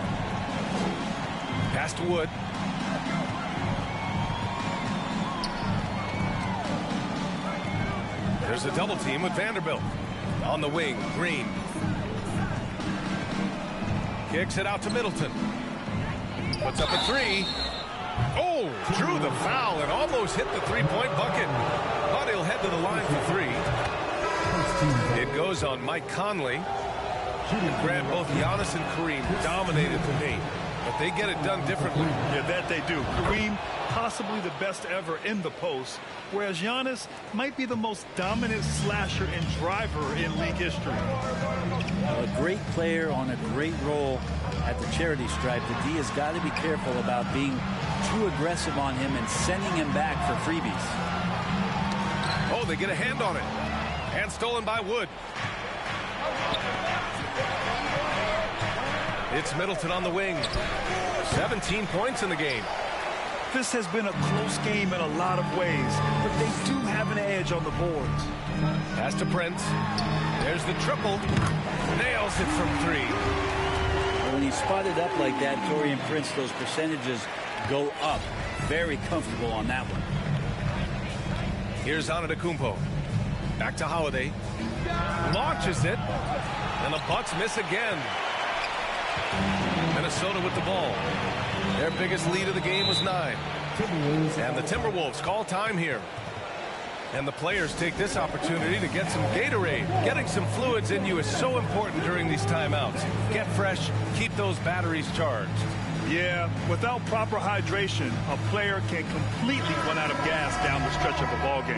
Pass to Wood. There's a double team with Vanderbilt. On the wing, Green. Kicks it out to Middleton. Puts up a 3. Oh, drew the foul and almost hit the three-point bucket. But he'll head to the line for 3. It goes on Mike Conley. Grant, both Giannis and Kareem dominated the paint, but they get it done differently. Yeah, that they do. Kareem, possibly the best ever in the post, whereas Giannis might be the most dominant slasher and driver in league history. A great player on a great role at the charity stripe. The D has got to be careful about being too aggressive on him and sending him back for freebies. Oh, they get a hand on it. Hand stolen by Wood. It's Middleton on the wing. 17 points in the game. This has been a close game in a lot of ways, but they do have an edge on the boards. Pass to Prince. There's the triple. Nails it from 3. When he's spotted up like that, Taurean Prince, those percentages go up. Very comfortable on that one. Here's Antetokounmpo. Back to Holiday. Launches it. And the Bucks miss again. Minnesota with the ball. Their biggest lead of the game was 9. And the Timberwolves call time here. And the players take this opportunity to get some Gatorade. Getting some fluids in you is so important during these timeouts. Get fresh, keep those batteries charged. Yeah, without proper hydration, a player can completely run out of gas down the stretch of a ball game.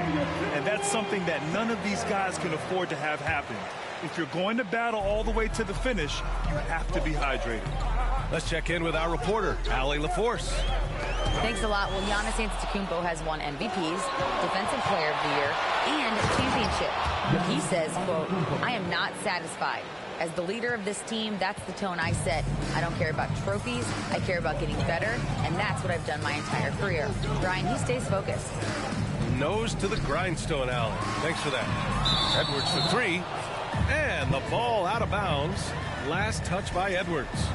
And that's something that none of these guys can afford to have happen. If you're going to battle all the way to the finish, you have to be hydrated. Let's check in with our reporter, Allie LaForce. Thanks a lot. Well, Giannis Antetokounmpo has won MVPs, Defensive Player of the Year, and a championship. He says, quote, "I am not satisfied. As the leader of this team, that's the tone I set. I don't care about trophies. I care about getting better, and that's what I've done my entire career." Brian, he stays focused. Nose to the grindstone, Allen. Thanks for that. Edwards for three, and the ball out of bounds. Last touch by Edwards.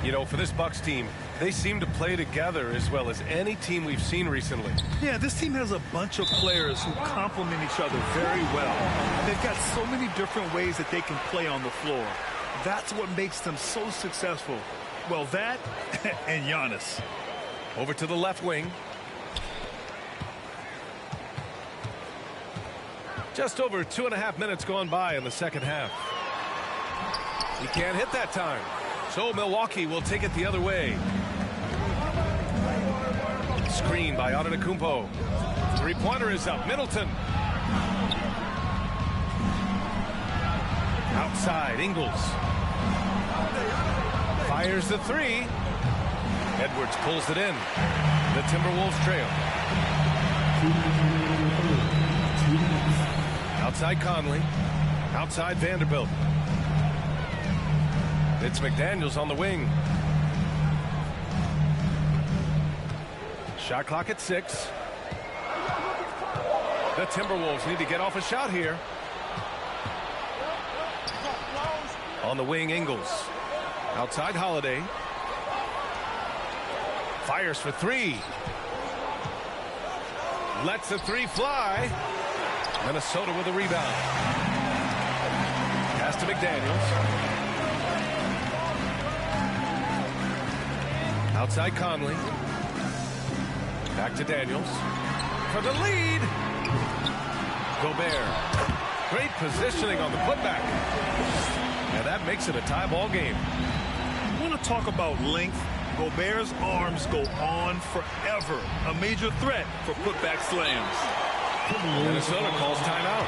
You know, for this Bucks team, they seem to play together as well as any team we've seen recently. Yeah, this team has a bunch of players who complement each other very well. They've got so many different ways that they can play on the floor. That's what makes them so successful. Well, that and Giannis. Over to the left wing. Just over 2.5 minutes gone by in the second half. He can't hit that time. So Milwaukee will take it the other way. Screen by Antetokounmpo. Three-pointer is up. Middleton. Outside, Ingles. Fires the three. Edwards pulls it in. The Timberwolves trail. Outside Conley. Outside Vanderbilt. It's McDaniels on the wing. Shot clock at 6. The Timberwolves need to get off a shot here. On the wing, Ingles. Outside Holiday. Fires for three. Lets the three fly. Minnesota with a rebound. Pass to McDaniels. Outside Conley. Back to Daniels. For the lead. Gobert. Great positioning on the putback. And that makes it a tie ball game. I want to talk about length. Gobert's arms go on forever. A major threat for putback slams. Minnesota calls timeout.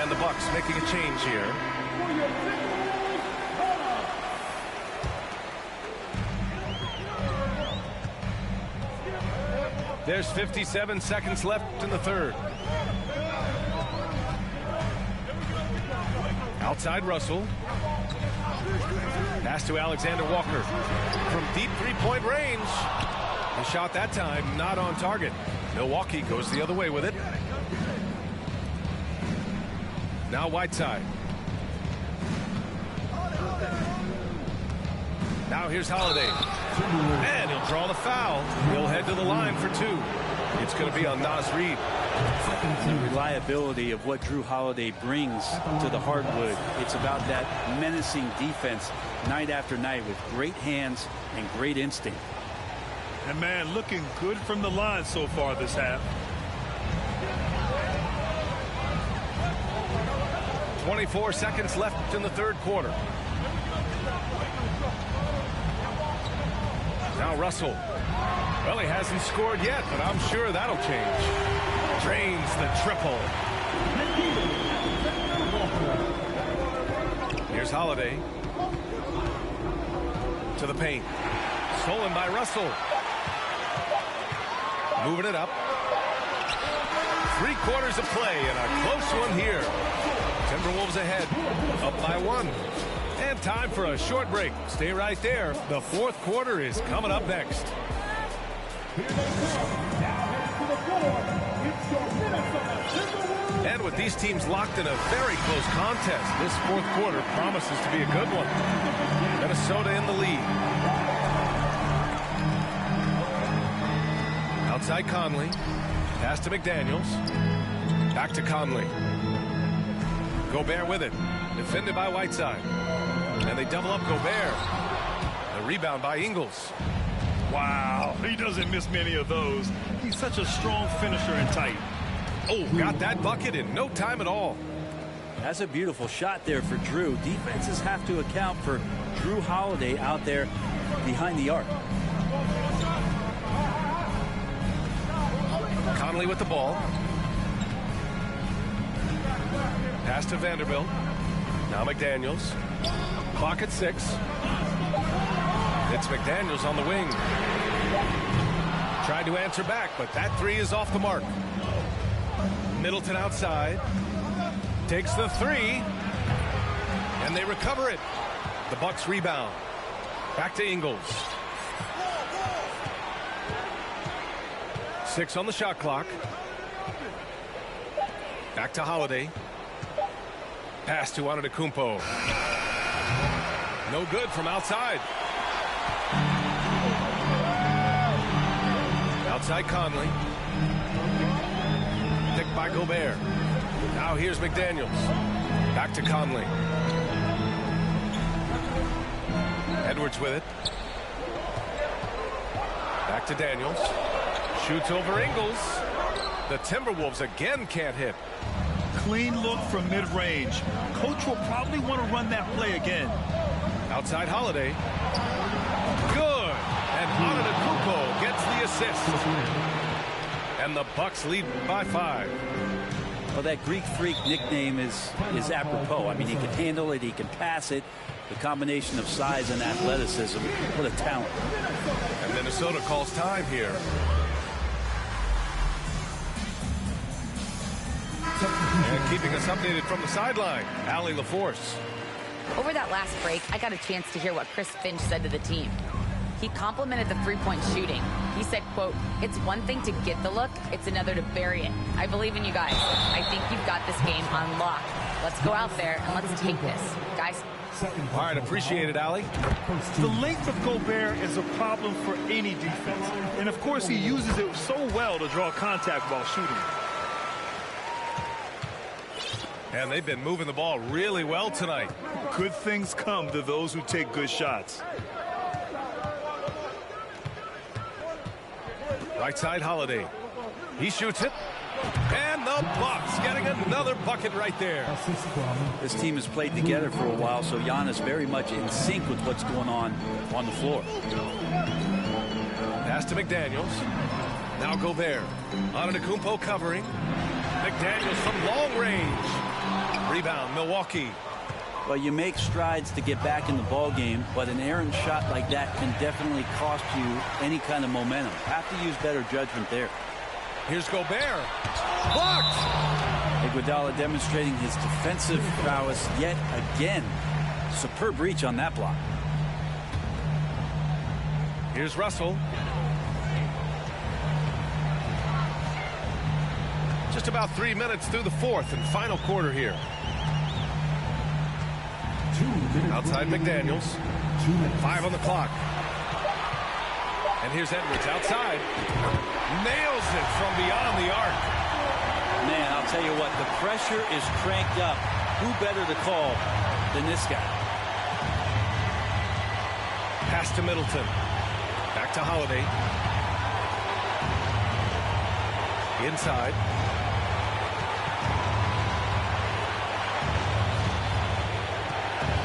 And the Bucks making a change here. There's 57 seconds left in the third. Outside Russell. Pass to Alexander Walker. From deep three-point range. The shot that time not on target. Milwaukee goes the other way with it. Now Whiteside. Now here's Holiday. And he'll draw the foul. He'll head to the line for two. It's going to be on Nas Reed. The reliability of what Drew Holiday brings to the hardwood. It's about that menacing defense night after night with great hands and great instinct. And man, looking good from the line so far this half. 24 seconds left in the third quarter. Now Russell. Well, he hasn't scored yet, but I'm sure that'll change. Drains the triple. Here's Holiday. To the paint. Stolen by Russell. Moving it up. 3/4 of play and a close one here. Timberwolves ahead. Up by 1. And time for a short break. Stay right there. The fourth quarter is coming up next. And with these teams locked in a very close contest, this fourth quarter promises to be a good one. Minnesota in the lead. Outside Conley. Pass to McDaniels. Back to Conley. Gobert with it. Defended by Whiteside. And they double up Gobert. The rebound by Ingles. Wow, he doesn't miss many of those. He's such a strong finisher and tight. Oh, got that bucket in no time at all. That's a beautiful shot there for Drew. Defenses have to account for Drew Holiday out there behind the arc. Conley with the ball. Pass to Vanderbilt. Now McDaniels. Clock at 6. It's McDaniels on the wing. Tried to answer back, but that three is off the mark. Middleton outside. Takes the three. And they recover it. The Bucks rebound. Back to Ingles. 6 on the shot clock. Back to Holiday. Pass to Antetokounmpo. No good from outside. Outside Conley. Picked by Gobert. Now here's McDaniels. Back to Conley. Edwards with it. Back to Daniels. Shoots over Ingles. The Timberwolves again can't hit. Clean look from mid-range. Coach will probably want to run that play again. Outside Holiday. Good. And Antetokounmpo gets the assist. And the Bucks lead by 5. Well, that Greek Freak nickname is apropos. I mean, he can handle it, he can pass it. The combination of size and athleticism, what a talent. And Minnesota calls time here. And keeping us updated from the sideline, Allie LaForce. Over that last break, I got a chance to hear what Chris Finch said to the team. He complimented the three-point shooting. He said, quote, "It's one thing to get the look, it's another to bury it. I believe in you guys. I think you've got this game on lock. Let's go out there and let's take this. Guys." All right, appreciate it, Allie. The length of Gobert is a problem for any defense. And, of course, he uses it so well to draw contact while shooting. And they've been moving the ball really well tonight. Good things come to those who take good shots. Right side Holiday. He shoots it. And the Bucks getting another bucket right there. This team has played together for a while, so Giannis very much in sync with what's going on the floor. Pass to McDaniels. Now Gobert. Antetokounmpo covering. McDaniels from long range. Rebound, Milwaukee. Well, you make strides to get back in the ball game, but an errant shot like that can definitely cost you any kind of momentum. Have to use better judgment there. Here's Gobert. Blocked. Iguodala demonstrating his defensive prowess yet again. Superb reach on that block. Here's Russell. Just about 3 minutes through the fourth and final quarter here. Outside McDaniels. 5 on the clock. And here's Edwards outside. Nails it from beyond the arc. Man, I'll tell you what, the pressure is cranked up. Who better to call than this guy? Pass to Middleton. Back to Holiday. Inside.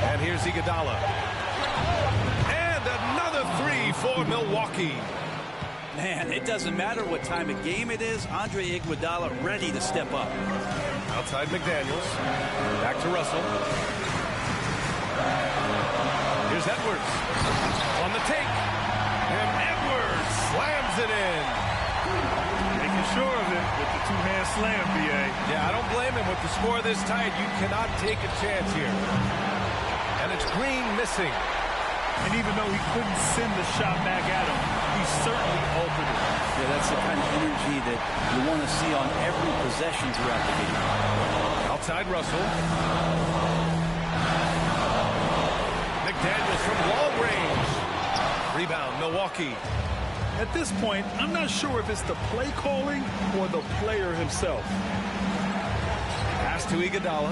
And here's Iguodala. And another three for Milwaukee. Man, it doesn't matter what time of game it is. Andre Iguodala ready to step up. Outside McDaniels. Back to Russell. Here's Edwards. On the take. And Edwards slams it in. Making sure of it with the two-hand slam, B.A. Yeah, I don't blame him. With the score this tight, you cannot take a chance here. And it's Green missing. And even though he couldn't send the shot back at him, he certainly altered it. Yeah, that's the kind of energy that you want to see on every possession throughout the game. Outside Russell. McDaniels from long range. Rebound, Milwaukee. At this point, I'm not sure if it's the play calling or the player himself. Pass to Iguodala.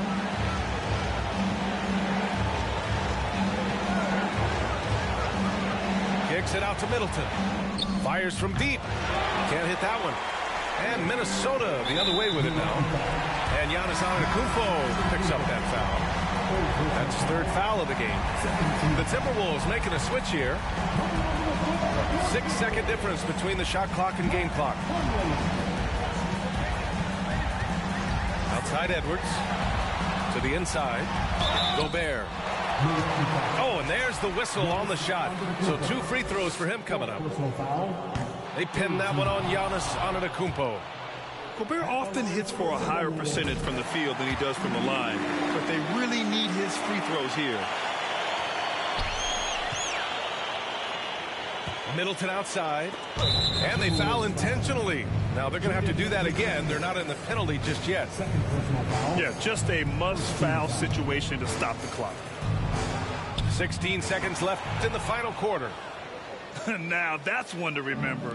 Kicks it out to Middleton. Fires from deep. Can't hit that one. And Minnesota the other way with it now. And Giannis Antetokounmpo picks up that foul. That's his third foul of the game. The Timberwolves making a switch here. 6-second difference between the shot clock and game clock. Outside Edwards. To the inside. Gobert. Oh, and there's the whistle on the shot. So 2 free throws for him coming up. They pin that one on Giannis Antetokounmpo. Gobert often hits for a higher percentage from the field than he does from the line, but they really need his free throws here. Middleton outside, and they foul intentionally. Now they're going to have to do that again. They're not in the penalty just yet. Yeah, just a must-foul situation to stop the clock. 16 seconds left in the final quarter. Now that's one to remember.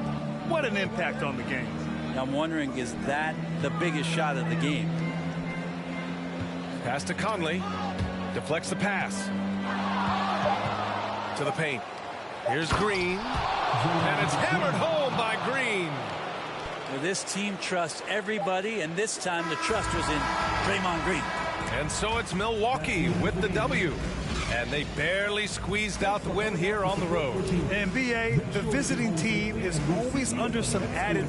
What an impact on the game. I'm wondering, is that the biggest shot of the game? Pass to Conley. Deflects the pass. To the paint. Here's Green. And it's hammered home by Green. Well, this team trusts everybody, and this time the trust was in Draymond Green. And so it's Milwaukee with the W. And they barely squeezed out the win here on the road. And BA, the visiting team is always under some added...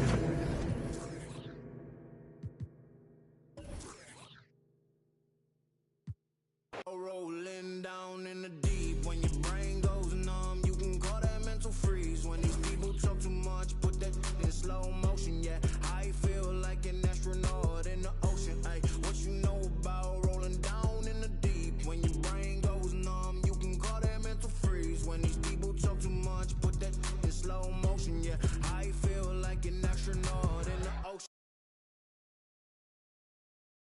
Rolling down in the deep. When your brain goes numb, you can call that mental freeze. When these people talk too much, put that in slow mo.